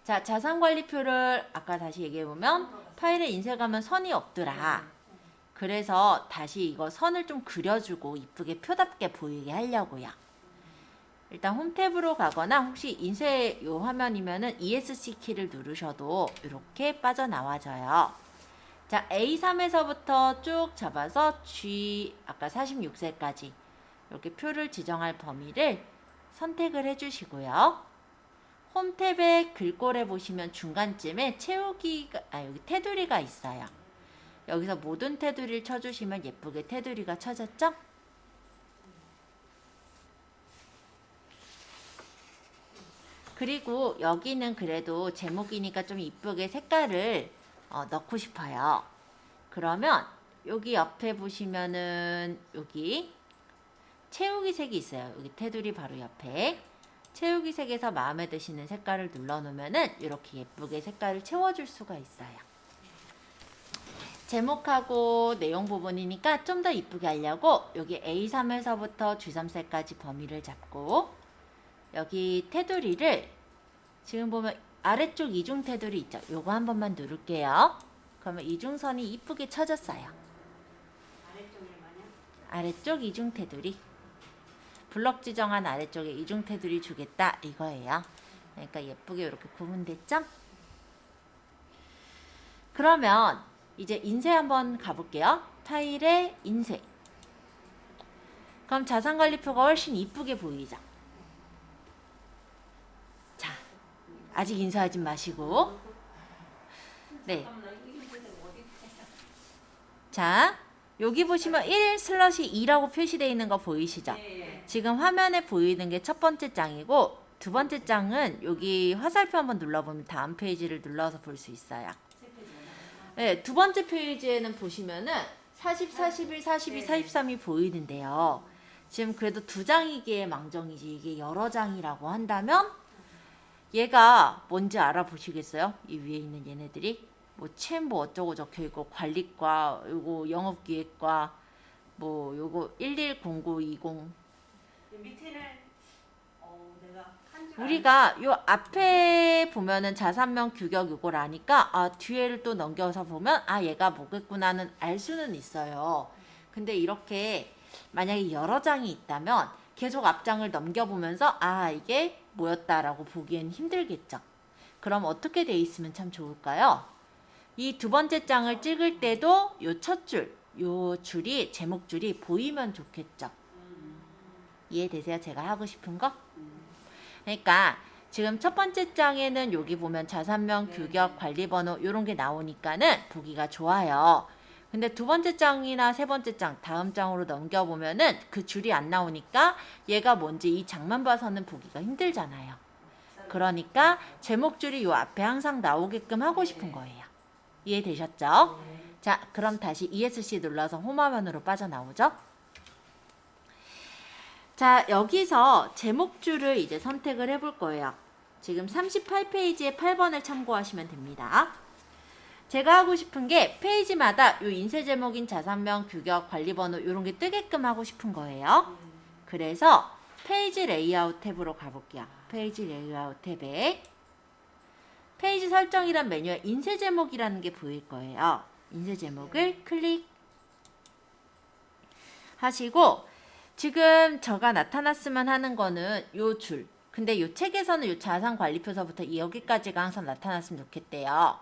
자, 자산관리표를 아까 다시 얘기해보면 파일에 인쇄하면 선이 없더라. 그래서 다시 이거 선을 좀 그려주고 이쁘게 표답게 보이게 하려고요. 일단 홈 탭으로 가거나 혹시 인쇄 요 화면이면은 ESC 키를 누르셔도 이렇게 빠져나와져요. 자, A3에서부터 쭉 잡아서 G 아까 46셀까지 이렇게 표를 지정할 범위를 선택을 해주시고요. 홈 탭의 글꼴에 보시면 중간쯤에 채우기가 여기 테두리가 있어요. 여기서 모든 테두리를 쳐주시면 예쁘게 테두리가 쳐졌죠? 그리고 여기는 그래도 제목이니까 좀 이쁘게 색깔을 넣고 싶어요. 그러면 여기 옆에 보시면은 여기 채우기 색이 있어요. 여기 테두리 바로 옆에 채우기 색에서 마음에 드시는 색깔을 눌러놓으면은 이렇게 예쁘게 색깔을 채워줄 수가 있어요. 제목하고 내용 부분이니까 좀 더 이쁘게 하려고 여기 A3에서부터 G3셀까지 범위를 잡고 여기 테두리를 지금 보면 아래쪽 이중 테두리 있죠? 요거 한 번만 누를게요. 그러면 이중선이 이쁘게 쳐졌어요. 아래쪽에 마냥 아래쪽 이중 테두리. 블럭 지정한 아래쪽에 이중 테두리 주겠다 이거예요. 그러니까 예쁘게 이렇게 구분됐죠? 그러면 이제 인쇄 한번 가볼게요. 파일에 인쇄. 그럼 자산관리표가 훨씬 이쁘게 보이죠? 자, 아직 인쇄하지 마시고. 네. 잠깐만 이게 어디 자, 여기 보시면 1/2라고 표시되어 있는 거 보이시죠? 네. 지금 화면에 보이는 게 첫 번째 장이고 두 번째 장은 여기 화살표 한번 눌러보면 다음 페이지를 눌러서 볼 수 있어요. 네, 두 번째 페이지에는 보시면은 40, 41, 42, 43이 보이는데요. 지금 그래도 두 장이기에 망정이지 이게 여러 장이라고 한다면 얘가 뭔지 알아보시겠어요? 이 위에 있는 얘네들이 뭐 어쩌고 적혀있고 관리과 요거 영업기획과 뭐 요거 110920 밑에는 내가 한 줄 우리가 요 앞에 보면은 자산명 규격 요걸 아니까 뒤에를 또 넘겨서 보면 얘가 뭐겠구나는 알 수는 있어요. 근데 이렇게 만약에 여러 장이 있다면 계속 앞장을 넘겨보면서 이게 뭐였다라고 보기엔 힘들겠죠. 그럼 어떻게 돼 있으면 참 좋을까요? 이 두 번째 장을 찍을 때도 요 첫 줄, 요 줄이 제목 줄이 보이면 좋겠죠. 이해되세요? 제가 하고 싶은 거? 그러니까 지금 첫 번째 장에는 여기 보면 자산명, 규격, 관리번호 이런 게 나오니까는 보기가 좋아요. 근데 두 번째 장이나 세 번째 장, 다음 장으로 넘겨보면은 그 줄이 안 나오니까 얘가 뭔지 이 장만 봐서는 보기가 힘들잖아요. 그러니까 제목 줄이 요 앞에 항상 나오게끔 하고 싶은 거예요. 이해되셨죠? 자, 그럼 다시 ESC 눌러서 홈화면으로 빠져나오죠? 자, 여기서 제목줄을 이제 선택을 해볼 거예요. 지금 38페이지에 8번을 참고하시면 됩니다. 제가 하고 싶은 게 페이지마다 요 인쇄 제목인 자산명, 규격, 관리번호 이런 게 뜨게끔 하고 싶은 거예요. 그래서 페이지 레이아웃 탭으로 가볼게요. 페이지 레이아웃 탭에 페이지 설정이란 메뉴에 인쇄 제목이라는 게 보일 거예요. 인쇄 제목을 클릭 하시고 지금 저가 나타났으면 하는 거는 요 줄. 근데 요 책에서는 요 자산관리표서부터 여기까지가 항상 나타났으면 좋겠대요.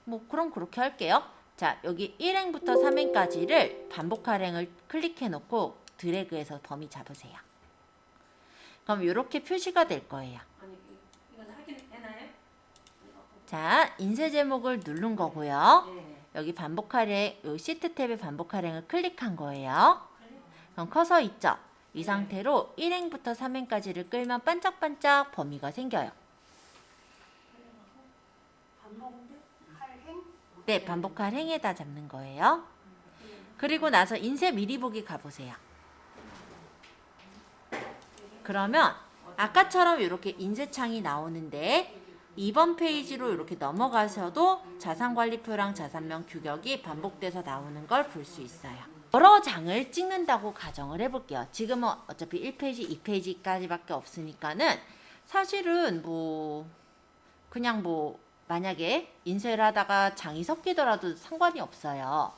뭐 그럼 그렇게 할게요. 자, 여기 1행부터 3행까지를 반복 할행을 클릭해 놓고 드래그해서 범위 잡으세요. 그럼 이렇게 표시가 될 거예요. 아니 이건 확인해나요? 자, 인쇄 제목을 누른 거고요. 네. 여기 반복 할행, 요 시트 탭에 반복 할행을 클릭한 거예요. 그럼 커서 있죠? 이 상태로 1행부터 3행까지를 끌면 반짝반짝 범위가 생겨요. 반복인데 할행? 네, 반복 할행에다 잡는 거예요. 그리고 나서 인쇄 미리 보기 가보세요. 그러면 아까처럼 이렇게 인쇄창이 나오는데 2번 페이지로 이렇게 넘어가셔도 자산관리표랑 자산명 규격이 반복돼서 나오는 걸 볼 수 있어요. 여러 장을 찍는다고 가정을 해볼게요. 지금은 어차피 1페이지, 2페이지까지밖에 없으니까는 사실은 그냥 만약에 인쇄를 하다가 장이 섞이더라도 상관이 없어요.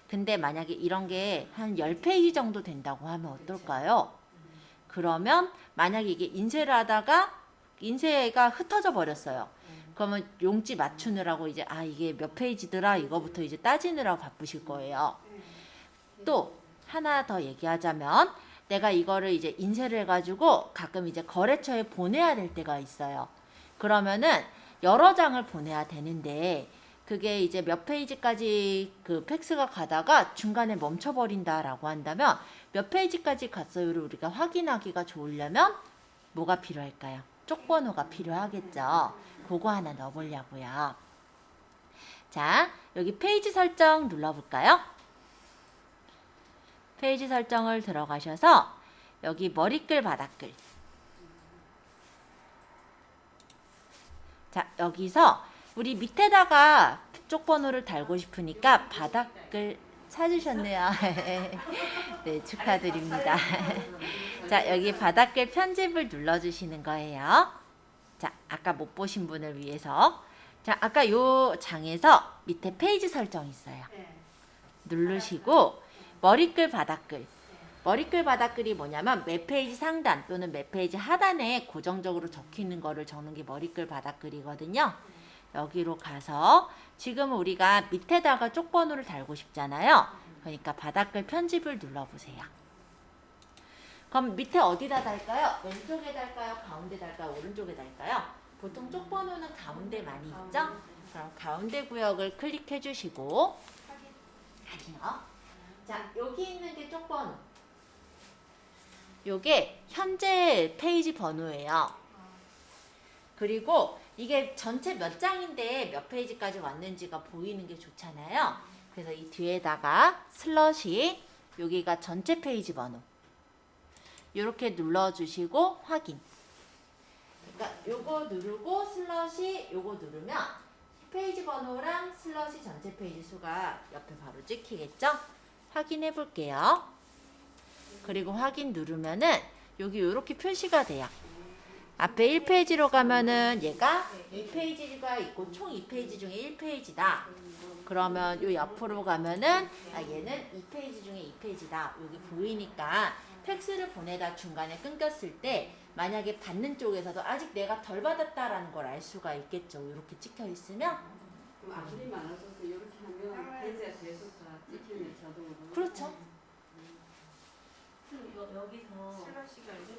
근데 만약에 이런 게 한 10페이지 정도 된다고 하면 어떨까요? 그러면 만약에 이게 인쇄를 하다가 인쇄가 흩어져 버렸어요. 그러면 용지 맞추느라고 이제 아 이게 몇 페이지더라 이거부터 이제 따지느라고 바쁘실 거예요. 또 하나 더 얘기하자면 내가 이거를 이제 인쇄를 해가지고 가끔 이제 거래처에 보내야 될 때가 있어요. 그러면은 여러 장을 보내야 되는데 그게 이제 몇 페이지까지 그 팩스가 가다가 중간에 멈춰버린다라고 한다면 몇 페이지까지 갔어요를 우리가 확인하기가 좋으려면 뭐가 필요할까요? 쪽번호가 필요하겠죠. 그거 하나 넣어보려고요. 자, 여기 페이지 설정 눌러볼까요? 페이지 설정을 들어가셔서 여기 머리글 바닥글. 자, 여기서 우리 밑에다가 쪽번호를 달고 싶으니까 바닥글 찾으셨네요. 네, 축하드립니다. 자, 여기 바닥글 편집을 눌러주시는 거예요. 자, 아까 못 보신 분을 위해서. 자, 아까 요 장에서 밑에 페이지 설정 있어요. 누르시고 머리글 바닥글. 머리글 바닥글이 뭐냐면 몇 페이지 상단 또는 몇 페이지 하단에 고정적으로 적히는 거를 적는 게 머리글 바닥글이거든요. 여기로 가서 지금 우리가 밑에다가 쪽번호를 달고 싶잖아요. 그러니까 바닥글 편집을 눌러보세요. 그럼 밑에 어디다 달까요? 왼쪽에 달까요? 가운데 달까요? 오른쪽에 달까요? 보통 쪽번호는 가운데 많이 있죠? 그럼 가운데 구역을 클릭해 주시고 확인요. 자, 여기 있는 게 쪽번호. 요게 현재 페이지 번호예요. 그리고 이게 전체 몇 장인데 몇 페이지까지 왔는지가 보이는 게 좋잖아요. 그래서 이 뒤에다가 슬러시 여기가 전체 페이지 번호 이렇게 눌러주시고 확인. 그러니까 요거 누르고 슬러시 요거 누르면 페이지 번호랑 슬러시 전체 페이지 수가 옆에 바로 찍히겠죠? 확인해 볼게요. 그리고 확인 누르면은 여기 이렇게 표시가 돼요. 앞에 1페이지로 가면은 얘가 1페이지가 있고 총 2페이지 중에 1페이지다. 그러면 요 옆으로 가면은 아 얘는 2페이지 중에 2페이지다. 여기 보이니까 팩스를 보내다 중간에 끊겼을 때 만약에 받는 쪽에서도 아직 내가 덜 받았다라는 걸 알 수가 있겠죠. 이렇게 찍혀 있으면. 그럼 앞이 많아져서 이렇게 하면 페이지가 계속 다 찍히면 자동으로. 그렇죠. 그럼 이거 여기서 슬러시가 이렇게